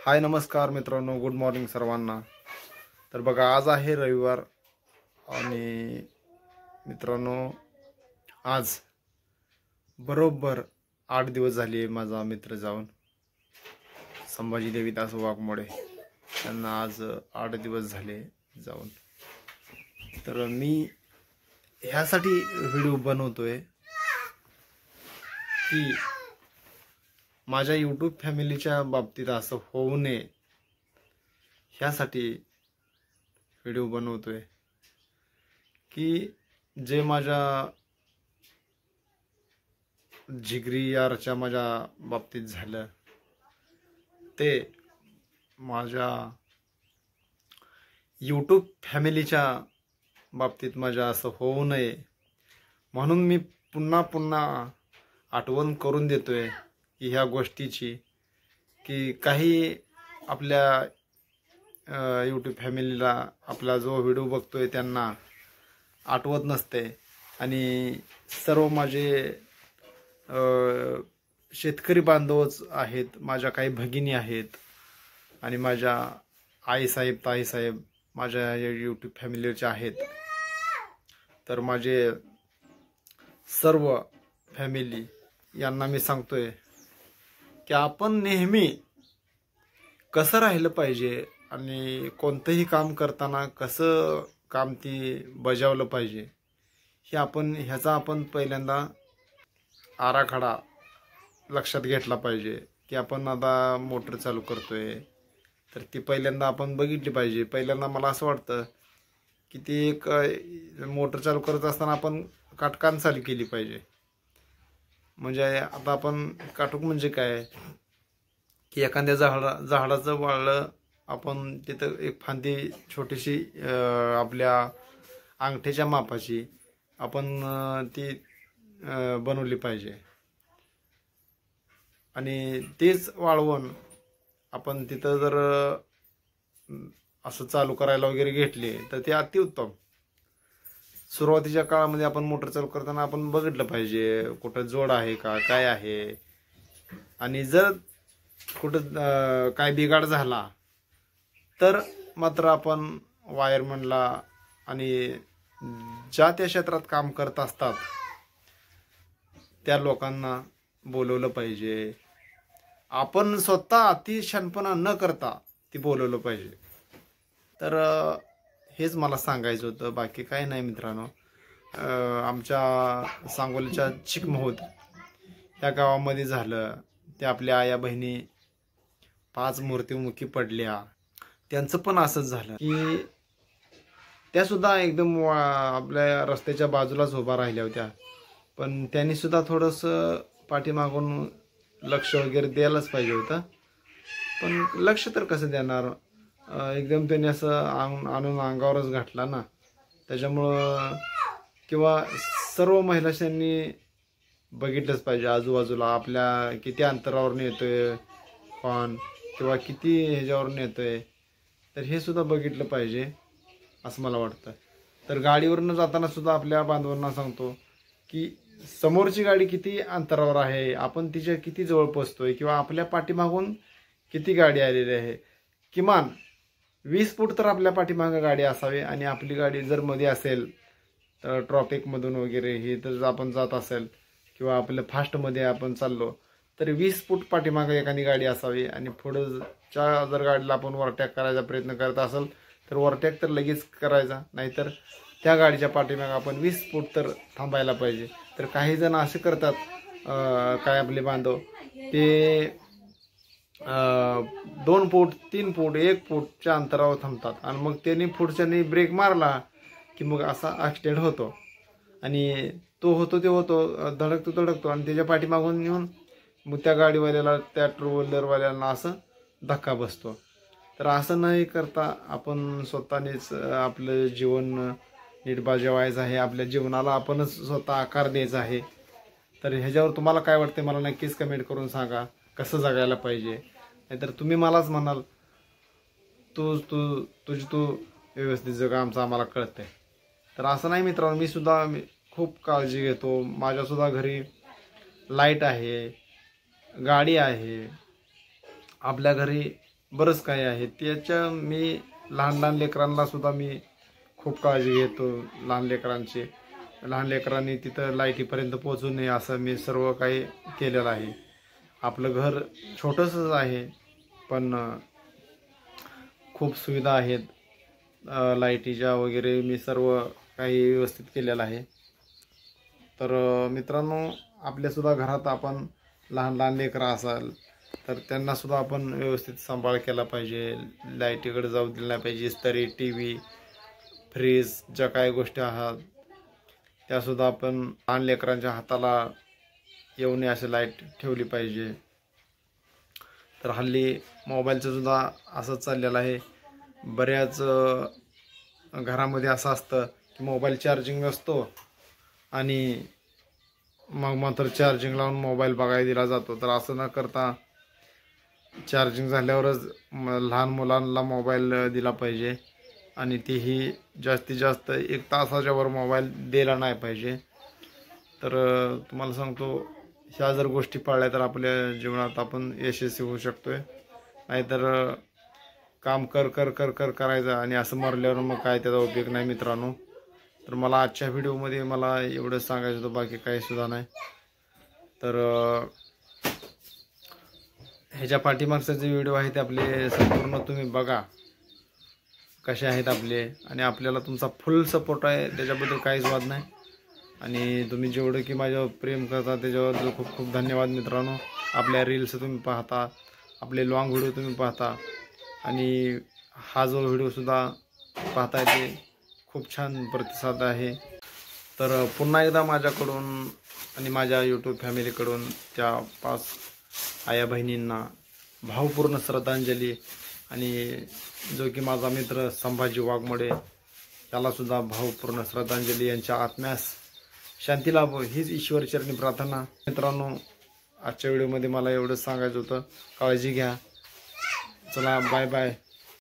हाय नमस्कार मित्रांनो, good morning सर्वांना। तर बघा, आज आहे रविवार आणि मित्रांनो आज बरोबर 8 दिवस झाले माझा मित्र जाऊन, संभाजी देवीदास वाघमोडे त्यांना आज 8 दिवस झाले जाऊन। तर मी ह्यासाठी व्हिडिओ बनवतोय की माझ्या यूट्यूब फॅमिलीच्या बाबतीत असं होऊ नये, ह्यासाठी व्हिडिओ बनवतोय की जे माझ्या जिगरी यारच्या माझ्या बाबतीत झालं ते माझ्या यूट्यूब फॅमिलीच्या बाबतीत माझ्या असं होऊ नये, म्हणून मी पुन्हा पुन्हा आठवण करून देतोय की ह्या गोष्टीची, की काही आपल्या यूट्यूब फॅमिलीला आपला जो व्हिडिओ बघतोय त्यांना आठवत नसते। आणि सर्व माझे शेतकरी बांधवच आहेत, माझ्या काही भगिनी आहेत आणि माझ्या आईसाहेब ताईसाहेब माझ्या यूट्यूब फॅमिलीचे आहेत। तर माझे सर्व फॅमिली यांना मी सांगतोय की आपण नेहमी कसं राहिलं पाहिजे आणि कोणतंही काम करताना कसं काम ती बजावलं पाहिजे, ह्याचा आपण पहिल्यांदा आराखडा लक्षात घेतला पाहिजे। की आपण आता मोटर चालू करतोय तर ती पहिल्यांदा आपण बघितली पाहिजे। पहिल्यांदा मला असं वाटतं की ती एक मोटर चालू करत असताना आपण काटकान चालू केली पाहिजे। म्हणजे आता आपण काटूक म्हणजे काय की एखाद्या झाडाचं वाळलं आपण तिथं एक फांदी छोटीशी आपल्या अंगठ्याच्या मापाची आपण ती बनवली पाहिजे आणि तेच वाळवून आपण तिथं जर असं चालू करायला वगैरे घेतले तर ते अतिउत्तम। सुरुवातीच्या काळामध्ये आपण मोटर चालू करताना आपण बघितलं पाहिजे कुठं जोड आहे का काय आहे, आणि जर कुठं काय बिघाड झाला तर मात्र आपण वायरमनला आणि ज्या त्या क्षेत्रात काम करत असतात त्या लोकांना बोलवलं पाहिजे। आपण स्वतः अतिशहाणपणा न करता ती बोलवलं पाहिजे। तर हेच मला सांगायचं होतं, बाकी काही नाही मित्रांनो। आमच्या सांगोलीच्या चिकमहोद या गावामध्ये झालं ते आपल्या आया बहिणी 5 मृत्युमुखी पडल्या, त्यांचं पण असंच झालं की त्या सुद्धा एकदम आपल्या रस्त्याच्या बाजूलाच उभा राहिल्या होत्या, पण त्यांनी सुद्धा थोडंसं पाठीमागून लक्ष वगैरे द्यायलाच पाहिजे होतं, पण लक्ष तर कसं देणार, एकदम त्यांनी असं आणून अंगावरच घातला ना। त्याच्यामुळं किंवा सर्व महिलांनी बघितलंच पाहिजे आजूबाजूला आपल्या किती अंतरावरून येतोय पण किंवा किती ह्याच्यावरून येतोय, तर हे सुद्धा बघितलं पाहिजे असं मला वाटतं। तर गाडीवरनं जाताना सुद्धा आपल्या बांधवांना सांगतो की समोरची गाडी किती अंतरावर आहे, आपण तिच्या किती जवळ पोचतोय किंवा आपल्या पाठीमागून किती गाडी आलेली आहे, किमान 20 फूट तर आपल्या पाठीमागं गाडी असावी। आणि आपली गाडी जर मध्ये असेल तर ट्रॉफिकमधून वगैरे हे तर आपण जात असेल किंवा आपल्या फास्टमध्ये आपण चाललो तर 20 फूट पाठीमागं एखादी गाडी असावी। आणि पुढच्या जर गाडीला आपण ओव्हरटेक करायचा प्रयत्न करत असेल तर ओव्हरटेक तर लगेच करायचा, नाहीतर त्या गाडीच्या पाठीमागं आपण 20 फूट तर थांबायला पाहिजे। तर काही जण असे करतात, काय आपले बांधव ते 2 फूट 3 फूट 1 फूटच्या अंतरावर थांबतात आणि मग त्यांनी पुढच्यानी ब्रेक मारला की मग असा ॲक्सिडेंट होतो आणि तो होतो धडकतो आणि त्याच्या पाठीमागून येऊन मग त्या गाडीवाल्याला त्या टू व्हीलरवाल्यांना असं धक्का बसतो। तर असं नाही करता आपण स्वतःनेच आपलं जीवन नीट बजवायचं आहे, आपल्या जीवनाला आपणच स्वतः आकार द्यायचा आहे। तर ह्याच्यावर तुम्हाला काय वाटते मला नक्कीच कमेंट करून सांगा, कसं जगायला पाहिजे, नाहीतर तुम्ही मलाच म्हणाल तू व्यवस्थित जगा, आमचं आम्हाला कळतंय। तर असं नाही मित्रांनो, मी सुद्धा खूप काळजी घेतो। माझ्यासुद्धा घरी लाईट आहे, गाडी आहे, आपल्या घरी बरंच काही आहे. त्याच्या मी लहान लहान लेकरांना सुद्धा मी खूप काळजी घेतो. लहान लेकरांनी तिथं लाईटीपर्यंत पोहोचू नये असं मी सर्व काही केलेलं आहे. आपलं घर छोटंसंच आहे, पण खूप सुविधा आहेत. लाईटीच्या वगैरे मी सर्व काही व्यवस्थित केलेलं आहे. तर मित्रांनो, आपल्यासुद्धा घरात आपण लहान लहान लेकरं असाल तर त्यांनासुद्धा आपण व्यवस्थित सांभाळ केला पाहिजे. लाईटीकडे जाऊ दिलं नाही पाहिजे. इस्त्री, टी व्ही, फ्रीज ज्या काही गोष्टी आहात त्यासुद्धा आपण लहान लेकरांच्या हाताला येऊ नये अशी लाईट ठेवली पाहिजे. तर हल्ली मोबाईलचं सुद्धा असंच चाललेलं आहे. बऱ्याच घरामध्ये असं असतं की मोबाईल चार्जिंग नसतो आणि मग मात्र चार्जिंग लावून मोबाईल बघायला दिला जातो. तर असं न करता चार्जिंग झाल्यावरच लहान मुलांना मोबाईल दिला पाहिजे आणि तेही जास्तीत जास्त 1 तासाच्या वर मोबाईल दिला नाही पाहिजे. तर तुम्हाला सांगतो, ह्या जर गोष्टी पाळल्या तर आपल्या जीवनात आपण यशस्वी होऊ शकतोय. नाहीतर काम करायचं आणि असं मरल्यावर मग काय त्याचा उपयोग नाही मित्रांनो. तर मला आजच्या व्हिडिओमध्ये मला एवढं सांगायचं होतं, बाकी काही सुद्धा नाही. तर ह्याच्या पाठीमागचे जे व्हिडिओ आहेत ते आपले संपूर्ण तुम्ही बघा कसे आहेत आपले, आणि आपल्याला तुमचा फुल सपोर्ट आहे, त्याच्याबद्दल काहीच वाद नाही. आणि तुम्ही जेवढं की माझ्यावर प्रेम करता त्याच्याबद्दल खूप खूप धन्यवाद मित्रांनो. आपल्या रील्स तुम्ही पाहता, आपले लॉंग व्हिडिओ तुम्ही पाहता आणि हा जो व्हिडिओसुद्धा पाहताय ते खूप छान प्रतिसाद आहे. तर पुन्हा एकदा माझ्याकडून आणि माझ्या यूट्यूब फॅमिलीकडून त्या 5 आया बहिणींना भावपूर्ण श्रद्धांजली. आणि जो की माझा मित्र संभाजी वाघमोडे त्यालासुद्धा भावपूर्ण श्रद्धांजली. यांच्या आत्म्यास शांती लाभो हीच ईश्वरचरणी प्रार्थना. मित्रांनो, आजच्या व्हिडिओमध्ये मला एवढंच सांगायचं होतं. काळजी घ्या. चला, बाय बाय.